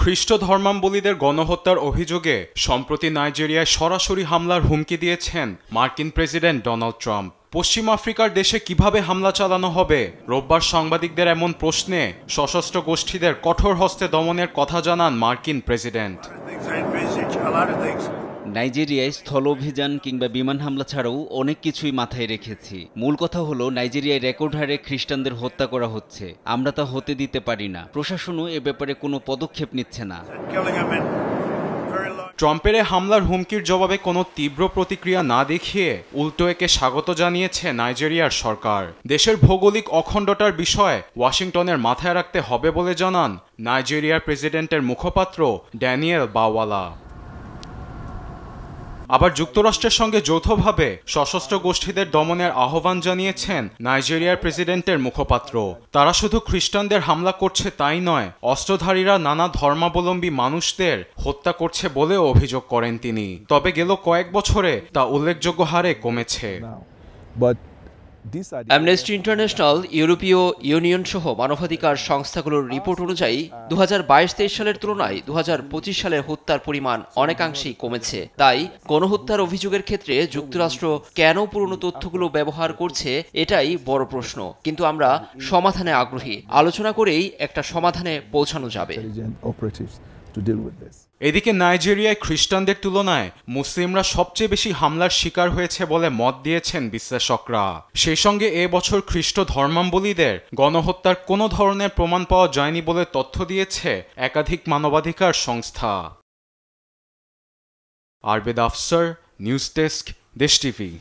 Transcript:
খ্রিস্ট ধর্মাবলম্বীদের গণহত্যার অভিযোগে সম্প্রতি নাইজেরিয়ায় সরাসরি হামলার হুমকি দিয়েছেন মার্কিন প্রেসিডেন্ট ডোনাল্ড ট্রাম্প। পশ্চিম আফ্রিকার দেশে কিভাবে হামলা চালানো হবে? রোববার সাংবাদিকদের এমন প্রশ্নে সশস্ত্র গোষ্ঠীদের কঠোর হস্তে দমনের কথা জানান মার্কিন প্রেসিডেন্ট। নাইজেরিয়ায় স্থল অভিযান কিংবা বিমান হামলা ছাড়াও অনেক কিছুই মাথায় রেখেছি। মূল কথা হলো নাইজেরিয়ায় রেকর্ড হারে খ্রিস্টানদের হত্যা করা হচ্ছে। আমরা তা হতে দিতে পারি না। প্রশাসনও এ ব্যাপারে কোনো পদক্ষেপ নিচ্ছে না। ট্রাম্পের হামলার হুমকির জবাবে কোনো তীব্র প্রতিক্রিয়া না দেখিয়ে উল্টো একে স্বাগত জানিয়েছে নাইজেরিয়ার সরকার। দেশের ভৌগোলিক অখণ্ডতার বিষয়ে ওয়াশিংটনের মাথায় রাখতে হবে বলে জানান নাইজেরিয়ার প্রেসিডেন্টের মুখপাত্র ড্যানিয়েল বাওয়ালা। আবার যুক্তরাষ্ট্রের সঙ্গে যৌথভাবে সশস্ত্র গোষ্ঠীদের দমনের আহ্বান জানিয়েছেন নাইজেরিয়ার প্রেসিডেন্টের মুখপাত্র। তারা শুধু খ্রিস্টানদের হামলা করছে তাই নয়, অস্ত্রধারীরা নানা ধর্মাবলম্বী মানুষদের হত্যা করছে বলেও অভিযোগ করেন তিনি। তবে গেল কয়েক বছরে তা উল্লেখযোগ্য হারে কমেছে। অ্যামনেস্টি ইন্টারন্যাশনাল, ইউরোপীয় ইউনিয়ন সহ মানবাধিকার সংস্থাগুলোর রিপোর্ট অনুযায়ী 2022-23 সালের তুলনায় 2025 সালের হত্যার পরিমাণ অনেকাংশেই কমেছে। তাই গণহত্যার অভিযোগের ক্ষেত্রে যুক্তরাষ্ট্র কেন পুরনো তথ্যগুলো ব্যবহার করছে এটাই বড় প্রশ্ন। কিন্তু আমরা সমাধানে আগ্রহী। আলোচনা করেই একটা সমাধানে পৌঁছানো যাবে। এদিকে নাইজেরিয়ায় খ্রিস্টানদের তুলনায় মুসলিমরা সবচেয়ে বেশি হামলার শিকার হয়েছে বলে মত দিয়েছেন বিশ্লেষকরা। সেই সঙ্গে এবছর খ্রিস্ট ধর্মাবলম্বীদের গণহত্যার কোনো ধরনের প্রমাণ পাওয়া যায়নি বলে তথ্য দিয়েছে একাধিক মানবাধিকার সংস্থা। আরবেদ আফসার, নিউজ ডেস্ক, দেশ টিভি।